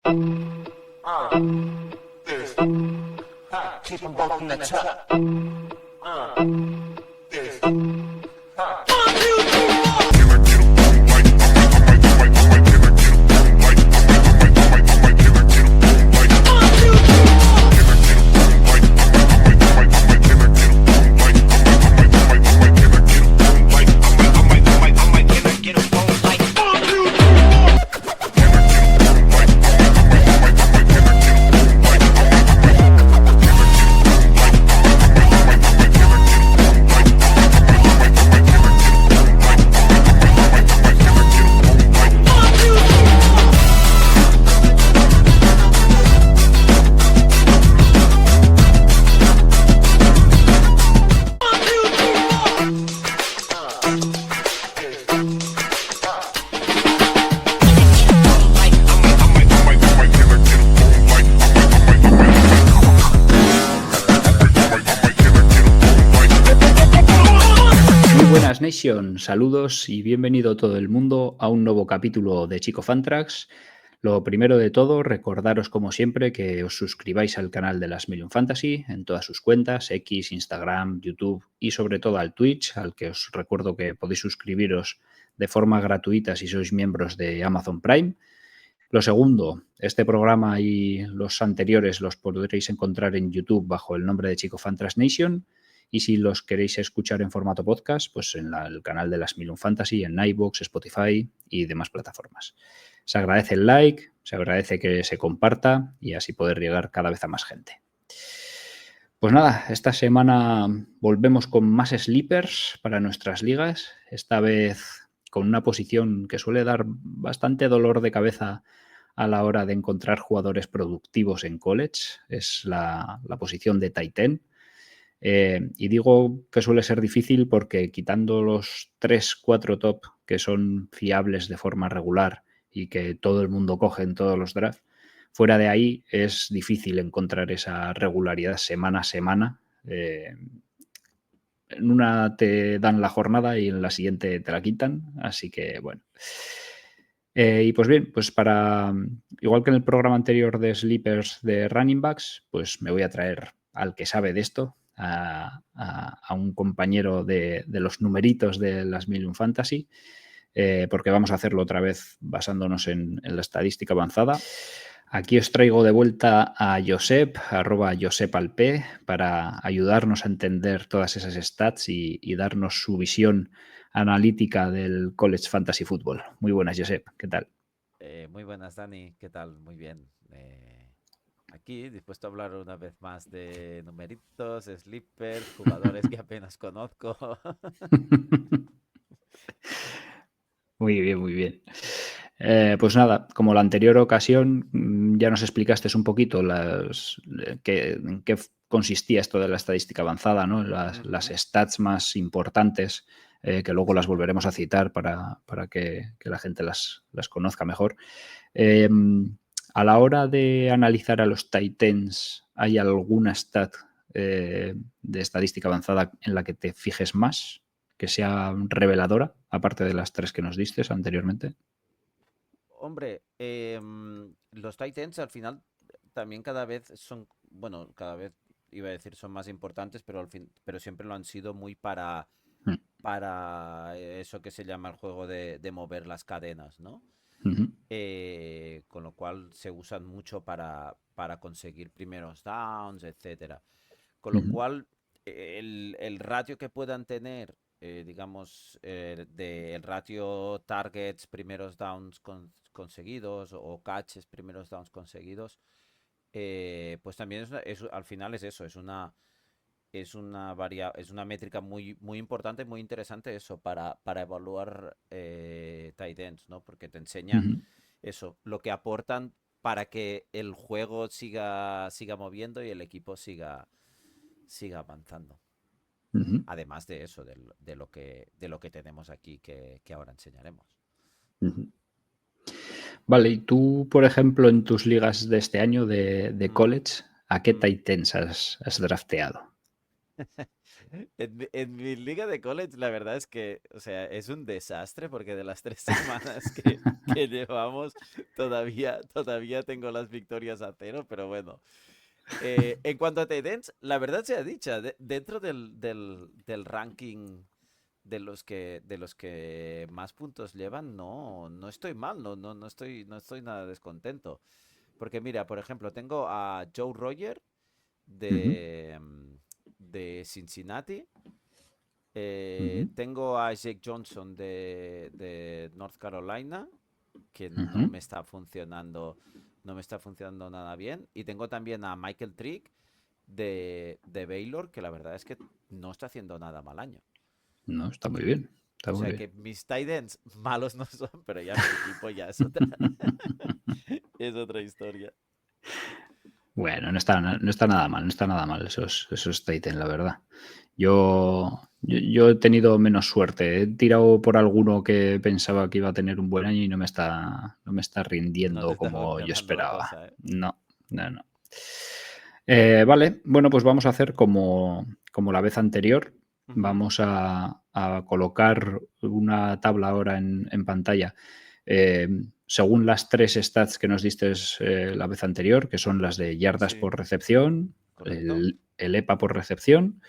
This. Keep them both in the top. This. Buenas Nation, saludos y bienvenido todo el mundo a un nuevo capítulo de Chico Fantrax. Lo primero de todo, recordaros como siempre que os suscribáis al canal de Last Million Fantasy en todas sus cuentas, X, Instagram, YouTube y sobre todo al Twitch, al que os recuerdo que podéis suscribiros de forma gratuita si sois miembros de Amazon Prime. Lo segundo, este programa y los anteriores los podréis encontrar en YouTube bajo el nombre de Chico Fantrax Nation. Y si los queréis escuchar en formato podcast, pues en el canal de Last Million Fantasy, en iVoox, Spotify y demás plataformas. Se agradece el like, se agradece que se comparta y así poder llegar cada vez a más gente. Pues nada, esta semana volvemos con más sleepers para nuestras ligas, esta vez con una posición que suele dar bastante dolor de cabeza a la hora de encontrar jugadores productivos en college, es la posición de tight end. Y digo que suele ser difícil porque quitando los 3-4 top que son fiables de forma regular y que todo el mundo coge en todos los drafts, fuera de ahí es difícil encontrar esa regularidad semana a semana. En una te dan la jornada y en la siguiente te la quitan, así que bueno. Y pues bien, pues igual que en el programa anterior de Sleepers de Running Backs, pues me voy a traer al que sabe de esto, a un compañero de los numeritos de Last Million Fantasy, porque vamos a hacerlo otra vez basándonos en la estadística avanzada. Aquí os traigo de vuelta a Josep, @josepalp, para ayudarnos a entender todas esas stats y darnos su visión analítica del College Fantasy Football. Muy buenas, Josep, ¿qué tal? Muy buenas, Dani, ¿qué tal? Muy bien. Aquí dispuesto a hablar una vez más de numeritos, sleepers, jugadores que apenas conozco. Muy bien, muy bien. Pues nada, como la anterior ocasión, ya nos explicaste un poquito en qué consistía esto de la estadística avanzada, ¿no? Las stats más importantes, que luego las volveremos a citar para que la gente las conozca mejor. A la hora de analizar a los tight ends, ¿hay alguna stat de estadística avanzada en la que te fijes más, que sea reveladora, aparte de las tres que nos diste anteriormente? Hombre, los Titans al final también cada vez son, bueno, cada vez iba a decir son más importantes, pero pero siempre lo han sido muy para eso que se llama el juego de mover las cadenas, ¿no? Con lo cual se usan mucho para conseguir primeros downs, etcétera. Con lo cual, el ratio que puedan tener, digamos, el ratio targets, primeros downs conseguidos o catches, primeros downs conseguidos, pues también al final es eso, es una métrica muy importante, muy interesante eso para evaluar tight ends, ¿no? Porque te enseña eso, lo que aportan para que el juego siga moviendo y el equipo siga avanzando. Además de eso, de lo que tenemos aquí que ahora enseñaremos. Vale, y tú, por ejemplo, en tus ligas de este año de college, ¿a qué tight ends has drafteado? En mi liga de college, la verdad es que, o sea, es un desastre porque de las 3 semanas que llevamos, todavía tengo las victorias a cero, pero bueno. En cuanto a tight ends, la verdad sea dicha, dentro del ranking de los que más puntos llevan, no estoy mal, no estoy nada descontento. Porque mira, por ejemplo, tengo a Joe Roger Ujú, de Cincinnati. ujú, Tengo a Jake Johnson de North Carolina, que no ujú. me está funcionando, no me está funcionando nada bien. Y tengo también a Michael Trick de Baylor, que la verdad es que no está haciendo nada mal año. No, está muy bien. Está O muy sea bien. que mis tight ends malos no son, pero ya mi equipo ya es otra, es otra historia. Bueno, no está nada mal, no está nada mal esos Titan, la verdad. Yo he tenido menos suerte. He tirado por alguno que pensaba que iba a tener un buen año y no me está No te rindiendo está como yo funcionando la esperaba. cosa, ¿eh? No, no, no. Vale, bueno, pues vamos a hacer como la vez anterior. Ujú. Vamos a colocar una tabla ahora en pantalla eh, según las 3 stats que nos diste la vez anterior, que son las de yardas Sí, por recepción, correcto. el EPA por recepción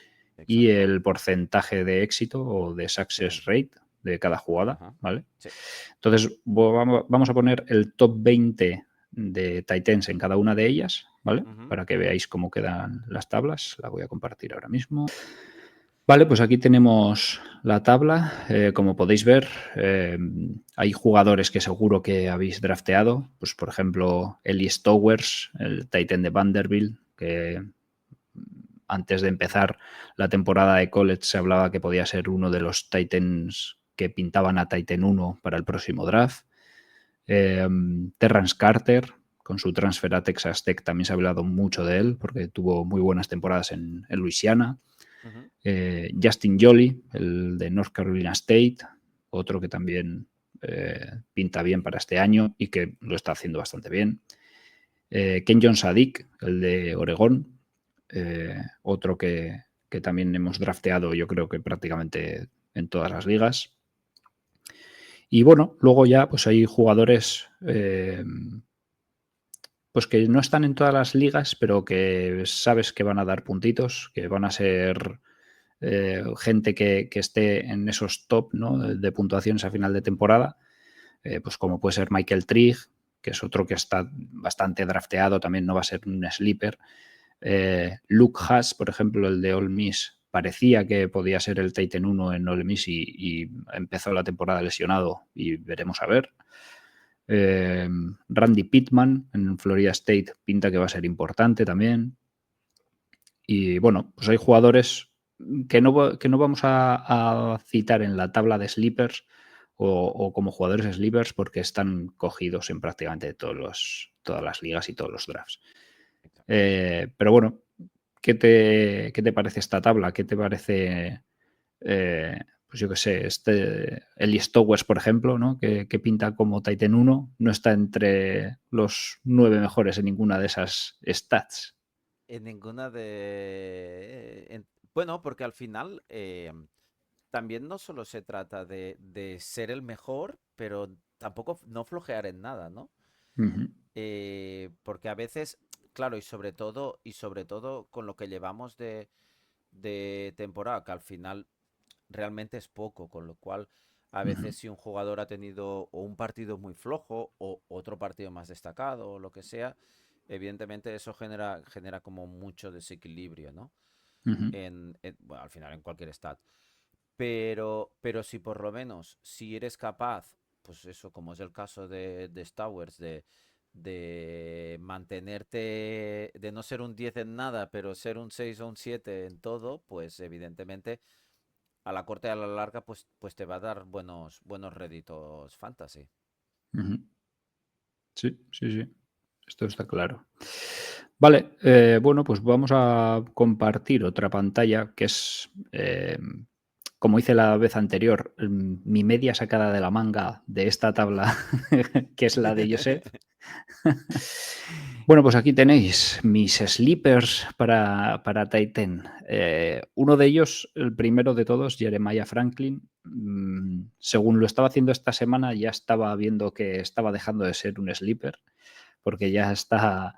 y Exacto. el porcentaje de éxito o de Sí. success rate de cada jugada, Ajá. ¿vale? Sí. Entonces, vamos a poner el top 20 de Titans en cada una de ellas, ¿vale? Ujú. Para que veáis cómo quedan las tablas. La voy a compartir ahora mismo. Vale, pues aquí tenemos la tabla. Como podéis ver, hay jugadores que seguro que habéis drafteado. Pues, por ejemplo, Elias Towers, el Titan de Vanderbilt, que antes de empezar la temporada de college se hablaba que podía ser uno de los Titans que pintaban a Titan 1 para el próximo draft. Terrence Carter, con su transfer a Texas Tech, también se ha hablado mucho de él porque tuvo muy buenas temporadas en Luisiana. Ujú. Justin Joly, el de North Carolina State, otro que también pinta bien para este año y que lo está haciendo bastante bien. Kenyon Sadik, el de Oregón, otro que también hemos drafteado yo creo que prácticamente en todas las ligas. Y bueno, luego ya pues hay jugadores pues que no están en todas las ligas, pero que sabes que van a dar puntitos, que van a ser gente que esté en esos top, ¿no?, de puntuaciones a final de temporada, pues como puede ser Michael Trigg, que es otro que está bastante drafteado, también no va a ser un sleeper. Luke Haas, por ejemplo, el de Ole Miss, parecía que podía ser el Titan 1 en Ole Miss y empezó la temporada lesionado y veremos a ver. Randy Pittman en Florida State pinta que va a ser importante también. Y bueno, pues hay jugadores que no vamos a citar en la tabla de sleepers o como jugadores sleepers porque están cogidos en prácticamente todas las ligas y todos los drafts. Exacto. Pero bueno, ¿qué te parece esta tabla? ¿Qué te parece, pues yo qué sé, Elias Towers, por ejemplo, ¿no?, que pinta como Titan 1, no está entre los 9 mejores en ninguna de esas stats? En ninguna bueno, porque al final también no solo se trata de ser el mejor, pero tampoco no flojear en nada, ¿no? Ujú, Porque a veces, claro, y sobre todo con lo que llevamos de temporada, que al final realmente es poco, con lo cual a ujú, veces si un jugador ha tenido o un partido muy flojo o otro partido más destacado o lo que sea, evidentemente eso genera como mucho desequilibrio, ¿no? ujú. Bueno, al final en cualquier stat. Pero si por lo menos, si eres capaz, pues eso, como es el caso de Stowers, de mantenerte, de no ser un 10 en nada, pero ser un 6 o un 7 en todo, pues evidentemente a la corta y a la larga, pues te va a dar buenos réditos fantasy. Ujú. Sí, sí, sí. Esto está claro. Vale, bueno, pues vamos a compartir otra pantalla que es, como hice la vez anterior, mi media sacada de la manga de esta tabla, que es la de Josep. Bueno, pues aquí tenéis mis sleepers para Titan. Uno de ellos, el primero de todos, Jeremiah Franklin, según lo estaba haciendo esta semana, ya estaba viendo que estaba dejando de ser un sleeper, porque ya está,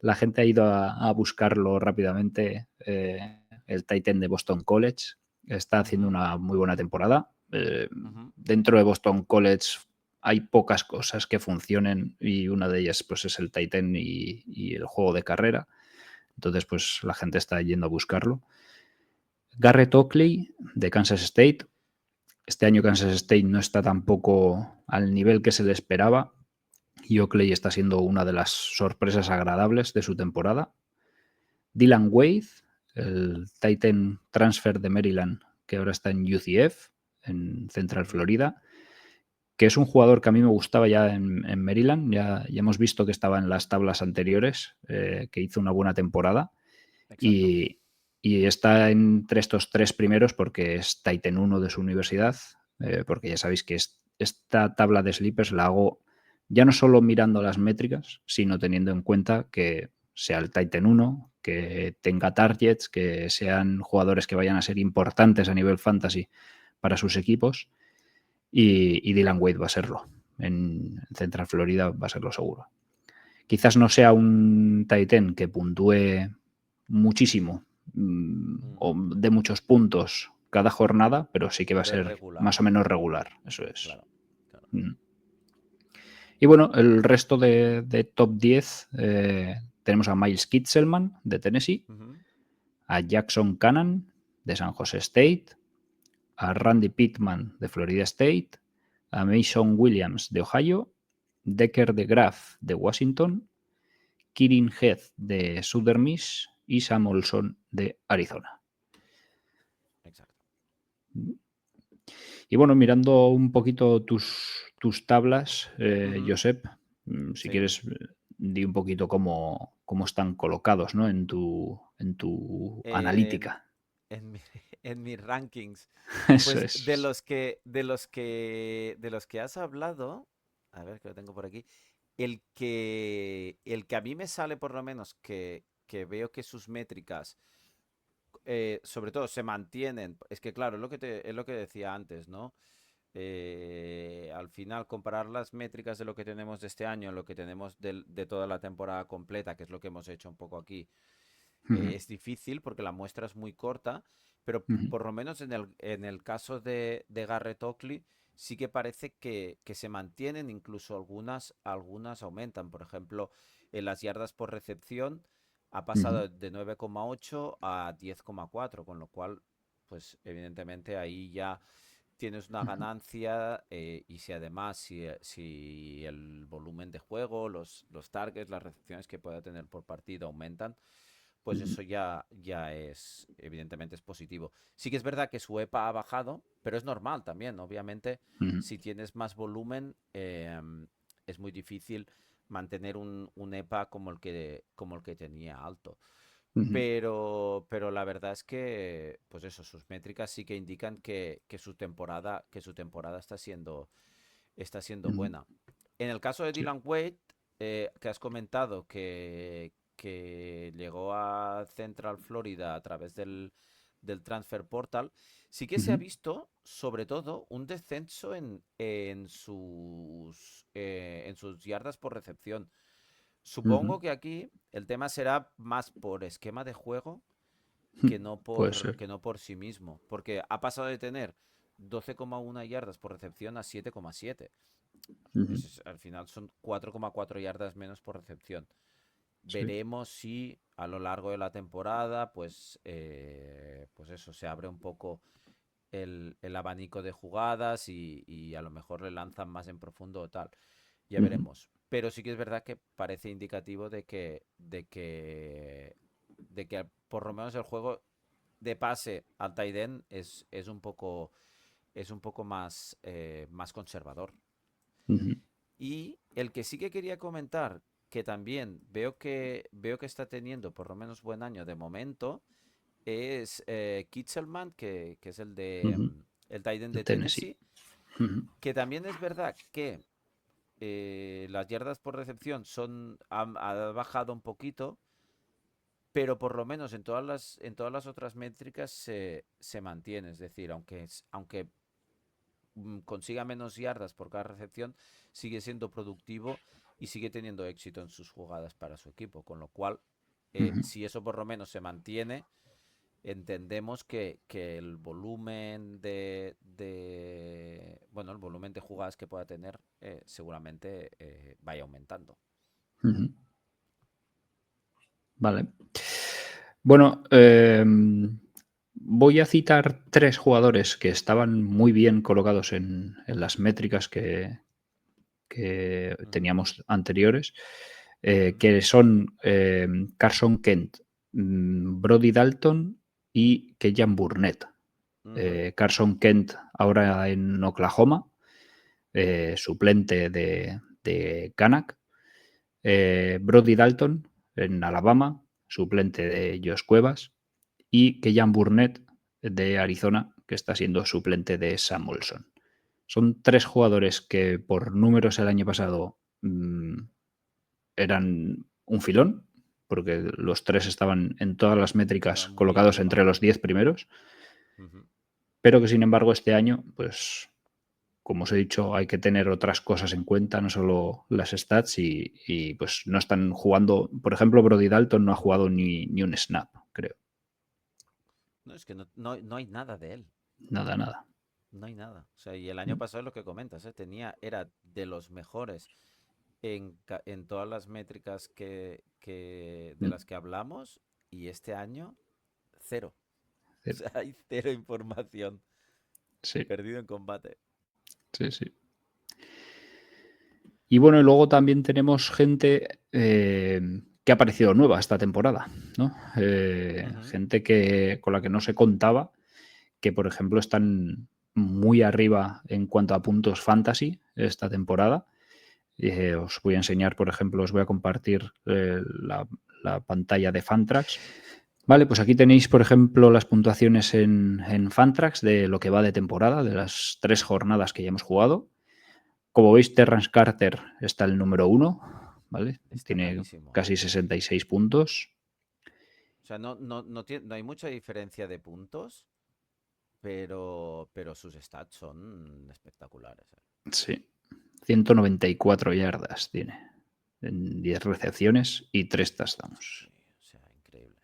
la gente ha ido a buscarlo rápidamente. El Titan de Boston College está haciendo una muy buena temporada. Dentro de Boston College hay pocas cosas que funcionen y una de ellas pues es el Titan y el juego de carrera. Entonces pues la gente está yendo a buscarlo. Garrett Oakley de Kansas State. Este año Kansas State no está tampoco al nivel que se le esperaba y Oakley está siendo una de las sorpresas agradables de su temporada. Dylan Wade, el Titan transfer de Maryland, que ahora está en UCF, en Central Florida, que es un jugador que a mí me gustaba ya en Maryland. Ya hemos visto que estaba en las tablas anteriores, que hizo una buena temporada. Y está entre estos 3 primeros porque es Titan 1 de su universidad, porque ya sabéis que esta tabla de sleepers la hago ya no solo mirando las métricas, sino teniendo en cuenta que sea el Titan 1, que tenga targets, que sean jugadores que vayan a ser importantes a nivel fantasy para sus equipos, y Dylan Wade va a serlo. En Central Florida va a serlo seguro. Quizás no sea un Titan que puntúe muchísimo o de muchos puntos cada jornada, pero sí que va a ser regular. más o menos regular. Eso es. Claro. Y bueno, el resto de top 10 tenemos a Miles Kitselman de Tennessee, a Jackson Cannon de San Jose State, a Randy Pittman de Florida State, a Mason Williams de Ohio, Decker de Graff de Washington, Kirin Head de Southern Miss y Sam Olson de Arizona. Exacto. Y bueno, mirando un poquito tus tablas, Josep, si quieres, di un poquito cómo están colocados, ¿no? en tu analítica. En mis rankings. Eso Pues es. de los que has hablado, a ver que lo tengo por aquí, el que a mí me sale por lo menos que veo que sus métricas sobre todo se mantienen, es que claro, es lo que decía antes, ¿no? Al final comparar las métricas de lo que tenemos de este año, lo que tenemos de toda la temporada completa, que es lo que hemos hecho un poco aquí, es difícil porque la muestra es muy corta, pero por lo menos en el caso de Garrett Oakley sí que parece que se mantienen, incluso algunas aumentan. Por ejemplo, en las yardas por recepción ha pasado de 9,8 a 10,4, con lo cual, pues evidentemente ahí ya tienes una ganancia, y si además, si el volumen de juego, los targets, las recepciones que pueda tener por partido aumentan, pues eso ya es, evidentemente es positivo. Sí que es verdad que su EPA ha bajado, pero es normal también. Obviamente, si tienes más volumen, es muy difícil mantener un EPA como el que tenía alto. Pero la verdad es que, pues eso, sus métricas sí que indican que su temporada está siendo buena. En el caso de Sí. Dylan Wade, que has comentado que llegó a Central Florida a través del Transfer Portal, sí que se ha visto, sobre todo, un descenso en sus yardas por recepción. Supongo que aquí el tema será más por esquema de juego que no Puede por, ser. que no por sí mismo, porque ha pasado de tener 12,1 yardas por recepción a 7,7. Al final son 4,4 yardas menos por recepción. Sí. Veremos si a lo largo de la temporada, pues eso, se abre un poco el abanico de jugadas y a lo mejor le lanzan más en profundo o tal. Ya veremos. Pero sí que es verdad que parece indicativo de que por lo menos el juego de pase al tight end es un poco más conservador. Y el que sí que quería comentar, que también veo que está teniendo por lo menos buen año de momento, es Kitzelman, que es el tight end De de Tennessee. Tennessee, que también es verdad que las yardas por recepción ha bajado un poquito, pero por lo menos en todas las otras métricas se mantiene. Es decir, aunque consiga menos yardas por cada recepción, sigue siendo productivo y sigue teniendo éxito en sus jugadas para su equipo. Con lo cual, si eso por lo menos se mantiene, entendemos que el volumen bueno, el volumen de jugadas que pueda tener seguramente vaya aumentando. Vale. Bueno, voy a citar 3 jugadores que estaban muy bien colocados en las métricas que teníamos anteriores, que son Carson Kent, Brody Dalton y Keyan Burnett. Carson Kent ahora en Oklahoma, suplente de Kanak. Brody Dalton en Alabama, suplente de Josh Cuevas. Y Keyan Burnett de Arizona, que está siendo suplente de Sam Olson. Son 3 jugadores que por números el año pasado eran un filón, porque los 3 estaban en todas las métricas Estaban muy colocados arriba. entre los 10 primeros, Ujú. pero que sin embargo este año, pues como os he dicho, hay que tener otras cosas en cuenta, no solo las stats y pues no están jugando. Por ejemplo, Brody Dalton no ha jugado ni un snap, creo. No, es que no hay nada de él. Nada, nada. No hay nada. O sea, y el año pasado es lo que comentas, era de los mejores en todas las métricas de las que hablamos, y este año, cero. O sea, hay cero información. Sí, Perdido en combate. sí, sí. Y bueno, y luego también tenemos gente que ha aparecido nueva esta temporada, ¿no? Gente con la que no se contaba, que por ejemplo están muy arriba en cuanto a puntos fantasy esta temporada. Os voy a enseñar, por ejemplo, os voy a compartir la pantalla de Fantrax. Vale, pues aquí tenéis, por ejemplo, las puntuaciones en Fantrax de lo que va de temporada, de las 3 jornadas que ya hemos jugado. Como veis, Terrence Carter está el número 1, ¿vale? Está Tiene clarísimo. casi 66 puntos. O sea, no hay mucha diferencia de puntos, pero sus stats son espectaculares. Sí, 194 yardas tiene en 10 recepciones y 3 touchdowns. Sí, o sea, increíble.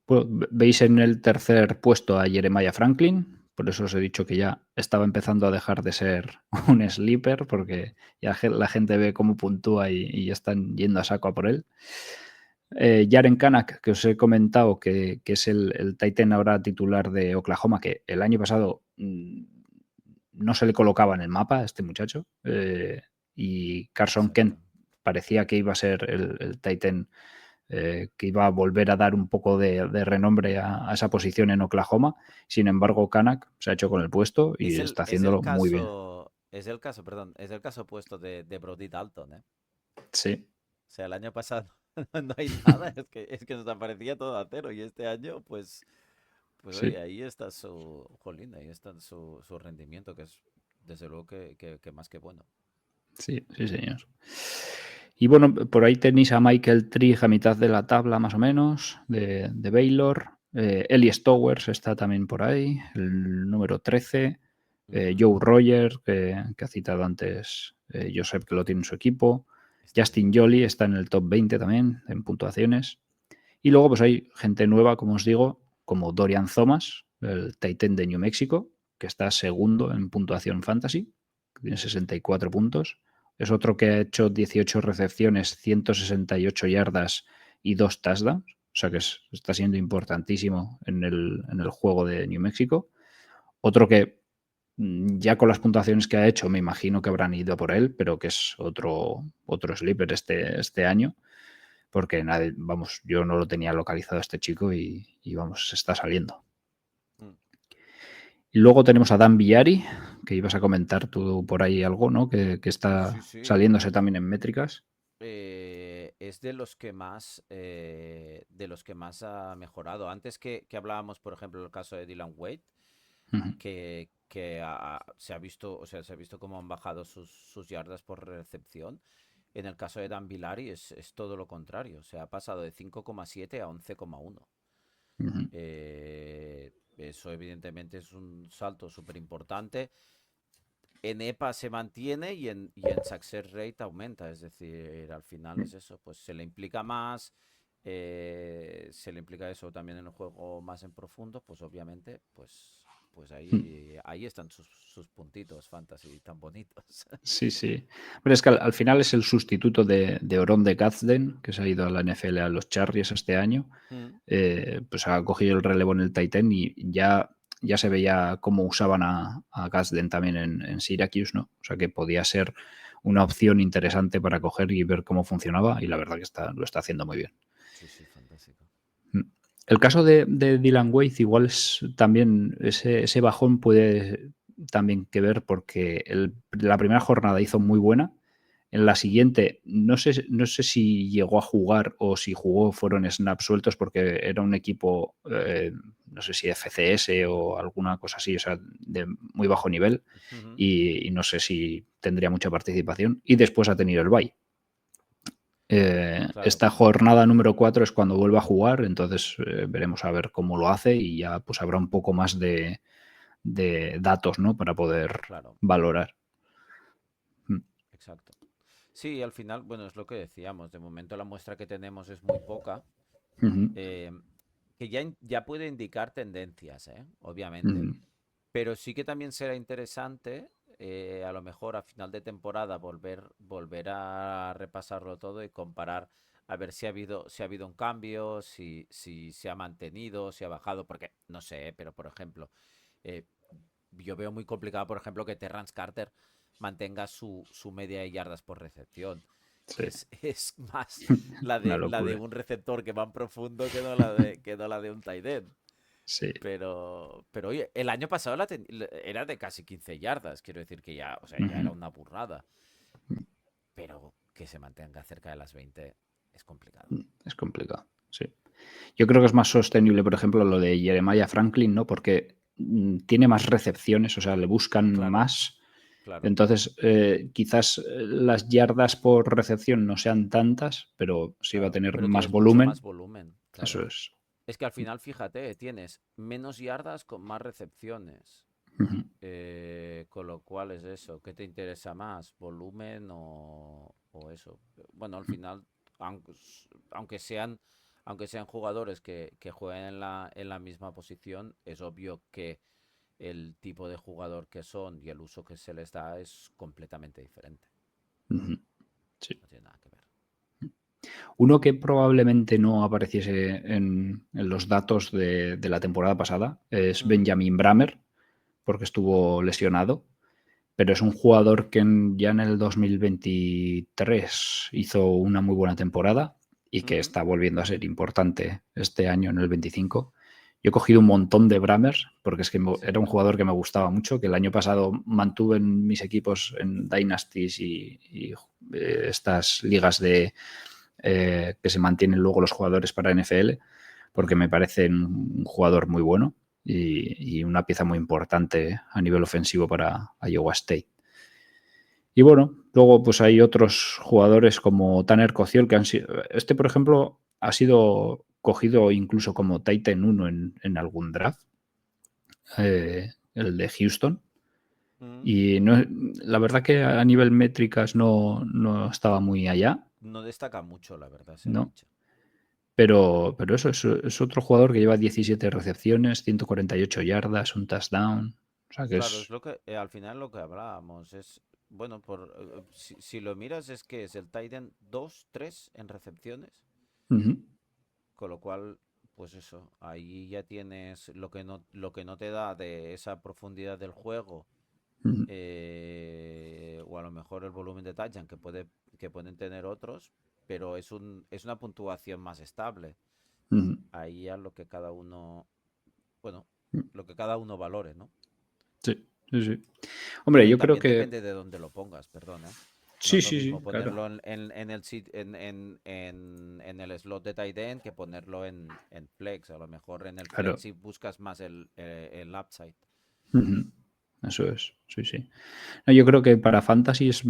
Pues, veis en el tercer puesto a Jeremiah Franklin, por eso os he dicho que ya estaba empezando a dejar de ser un sleeper, porque ya la gente ve cómo puntúa y están yendo a saco a por él. Jaren Kanak, que os he comentado que es el tight end ahora titular de Oklahoma, que el año pasado no se le colocaba en el mapa a este muchacho, y Carson Exacto. Kent parecía que iba a ser el tight end que iba a volver a dar un poco de renombre a esa posición en Oklahoma. Sin embargo, Kanak se ha hecho con el puesto y Es el, está es el haciéndolo muy bien. caso, perdón, es el caso opuesto de Brody Dalton, ¿eh? Sí, O sea, el año pasado no hay nada, es que nos aparecía todo a cero, y este año, pues sí, oye, ahí está ahí está su rendimiento, que es desde luego que más que bueno. sí, sí, señor. Y bueno, por ahí tenéis a Michael Trigg a mitad de la tabla, más o menos, de Baylor. Elias Towers está también por ahí, el número 13. Ujú. Joe Roger, que ha citado antes Josep, que lo tiene en su equipo. Está muy Justin bien. Joly está en el top 20 también, en puntuaciones. Y luego pues hay gente nueva, como os digo, como Dorian Thomas, el tight end de New Mexico, que está segundo en puntuación fantasy, que tiene 64 puntos. Es otro que ha hecho 18 recepciones, 168 yardas y 2 touchdowns. O sea que está siendo importantísimo en el juego de New Mexico. Otro que ya con las puntuaciones que ha hecho, me imagino que habrán ido por él, pero que es otro sleeper este año, porque nadie, vamos, yo no lo tenía localizado a este chico y vamos, se está saliendo. Mm. Y luego tenemos a Dan Villari, que ibas a comentar tú por ahí algo, ¿no? Que Sí, está sí. saliéndose también en métricas. Es de los que más ha mejorado. Antes que hablábamos, por ejemplo, del caso de Dylan Wade, Uh -huh. se ha visto, o sea, se ha visto cómo han bajado sus yardas por recepción. En el caso de Dan Villari es todo lo contrario. O sea, ha pasado de 5,7 a 11,1. Ujú. Eso evidentemente es un salto súper importante. En EPA se mantiene y en success rate aumenta. Es decir, al final es eso, pues se le implica más, se le implica eso también en el juego más en profundo, pues obviamente, pues ahí están sus puntitos fantasy tan bonitos. Sí, sí. Pero es que al final es el sustituto de Oron de Gazden, que se ha ido a la NFL a los Chargers este año. Mm, Pues ha cogido el relevo en el Titan y ya se veía cómo usaban a Gazden también en Syracuse, ¿no? O sea que podía ser una opción interesante para coger y ver cómo funcionaba, y la verdad que lo está haciendo muy bien. sí, sí, fantástico. El caso de Dylan Wade igual es también ese bajón puede también que ver porque la primera jornada hizo muy buena. En la siguiente no sé si llegó a jugar o si jugó fueron snaps sueltos porque era un equipo, no sé si FCS o alguna cosa así, o sea, de muy bajo nivel, Ujú, y no sé si tendría mucha participación. Y después ha tenido el bye. claro, Esta jornada número 4 es cuando vuelve a jugar, entonces veremos a ver cómo lo hace y ya pues habrá un poco más de datos, ¿no? Para poder claro, valorar. Mm. exacto. Sí, al final, bueno, es lo que decíamos. De momento la muestra que tenemos es muy poca. Ujú. eh, que ya puede indicar tendencias, obviamente. Ujú. Pero sí que también será interesante, a lo mejor a final de temporada, volver a repasarlo todo y comparar a ver si ha habido un cambio, si se ha mantenido, si ha bajado, porque no sé, pero por ejemplo, eh, yo veo muy complicado, por ejemplo, que Terrence Carter mantenga su media de yardas por recepción, Sí, que es más una la de locura. un receptor que va en profundo que no la de un tight end. Sí. Pero oye, el año pasado era de casi 15 yardas, quiero decir que ya, o sea, ya era Ujú. una burrada. Pero que se mantenga cerca de las 20 es complicado. Es complicado, sí. Yo creo que es más sostenible, por ejemplo, lo de Jeremiah Franklin, ¿no? Porque tiene más recepciones, o sea, le buscan Claro, más. claro. Entonces, quizás las yardas por recepción no sean tantas, pero sí va a Claro, tener pero más tienes mucho más volumen. volumen, Eso claro. es. Es que al final, fíjate, tienes menos yardas con más recepciones. Ujú. Con lo cual es eso. ¿Qué te interesa más? ¿Volumen o eso? Bueno, al final, aunque, aunque sean jugadores que jueguen en la misma posición, es obvio que el tipo de jugador que son y el uso que se les da es completamente diferente. Ujú. Sí. No tiene nada que ver. Uno que probablemente no apareciese en los datos de la temporada pasada es Mm, Benjamin Bramer, porque estuvo lesionado, pero es un jugador que ya en el 2023 hizo una muy buena temporada y que mm, está volviendo a ser importante este año en el 25. Yo he cogido un montón de Bramers porque es que era un sí. jugador que me gustaba mucho, que el año pasado mantuve en mis equipos en Dynasties y estas ligas que se mantienen luego los jugadores para NFL, porque Ujú, me parece un jugador muy bueno y una pieza muy importante a nivel ofensivo para Iowa State. Y bueno, luego pues hay otros jugadores como Tanner Cociol que han sido... Este, por ejemplo, ha sido cogido incluso como Titan 1 en algún draft, el de Houston. mm. Y no, la verdad que a nivel métricas no estaba muy allá, No destaca mucho, la verdad sea ¿no? dicho. Pero eso es otro jugador que lleva 17 recepciones, 148 yardas, un touchdown. O sea que Claro, es es... lo que al final lo que hablábamos es, bueno, si lo miras es que es el Titan 2-3 en recepciones, Ujú. con lo cual, pues eso, ahí ya tienes lo que no te da de esa profundidad del juego, Ujú. o a lo mejor el volumen de touchdown que pueden tener otros, pero es una puntuación más estable. Ujú. Ahí ya lo que cada uno, bueno, lo que cada uno valore, ¿no? Sí, sí, sí. Bueno, Hombre, y yo creo también que... depende de dónde lo pongas, perdón, ¿eh? No Sí, es lo sí, mismo sí, claro. ponerlo en el slot de tight end que ponerlo en flex. A lo mejor en el flex Claro. si buscas más el upside. Ujú. Eso es, sí. No, yo creo que para Fantasy es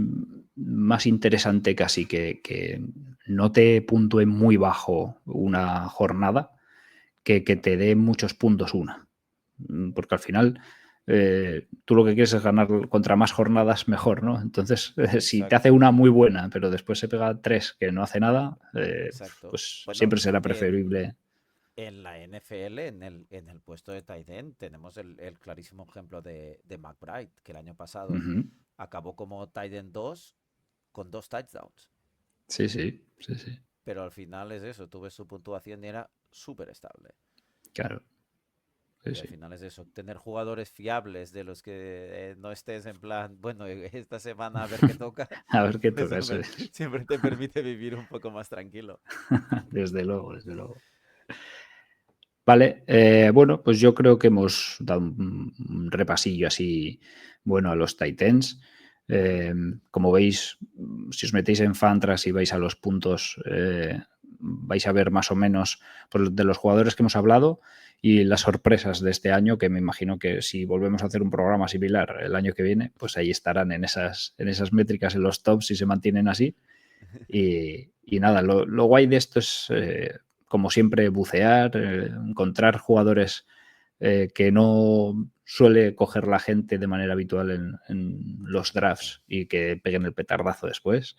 más interesante casi que no te puntúe muy bajo una jornada que te dé muchos puntos una. Porque al final tú lo que quieres es ganar contra más jornadas mejor, ¿no? Entonces, si te hace Exacto, una muy buena, pero después se pega 3 que no hace nada, exacto. pues Bueno, siempre será preferible. en la NFL, en el puesto de tight end, tenemos el clarísimo ejemplo de McBride, que el año pasado Ujú. acabó como tight end 2 con 2 touchdowns. Sí. Pero al final es eso, tuve su puntuación y era súper estable. Claro. Y al final es eso, tener jugadores fiables de los que no estés en plan, bueno, esta semana a ver qué toca, A ver qué pues toca, eso hombre, es. siempre te permite vivir un poco más tranquilo. Desde luego. Vale, bueno, pues yo creo que hemos dado un repasillo así bueno a los Titans. Como veis, si os metéis en Fantrax y vais a los puntos, vais a ver más o menos pues, de los jugadores que hemos hablado y las sorpresas de este año, que me imagino que si volvemos a hacer un programa similar el año que viene, pues ahí estarán en esas métricas, en los tops, si se mantienen así. Y nada, lo guay de esto es, como siempre, bucear, encontrar jugadores que no suele coger la gente de manera habitual en los drafts y que peguen el petardazo después.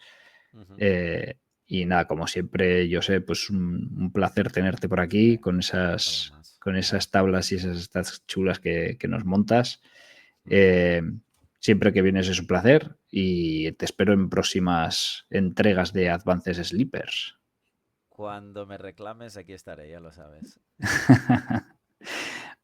Ujú. Eh, y nada, como siempre, yo sé, pues un placer tenerte por aquí Sí, con faltaba esas, más. con esas tablas y esas stats chulas que nos montas. Ujú. Eh, Siempre que vienes es un placer y te espero en próximas entregas de Advances Sleepers. Cuando me reclames, aquí estaré, ya lo sabes.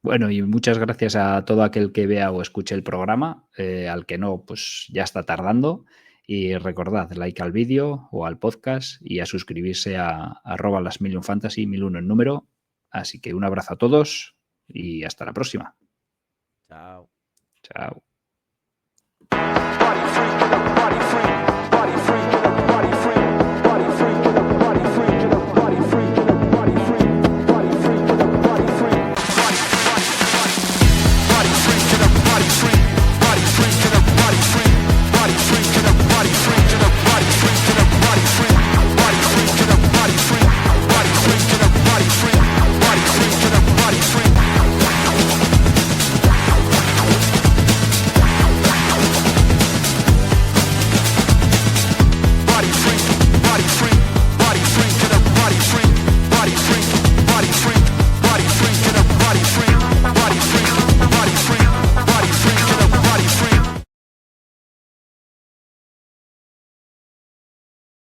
Bueno, y muchas gracias a todo aquel que vea o escuche el programa. Al que no, pues ya está tardando. Y recordad, like al vídeo o al podcast y a suscribirse a @lasmillionfantasy 1001 en número. Así que un abrazo a todos y hasta la próxima. Chao. Chao.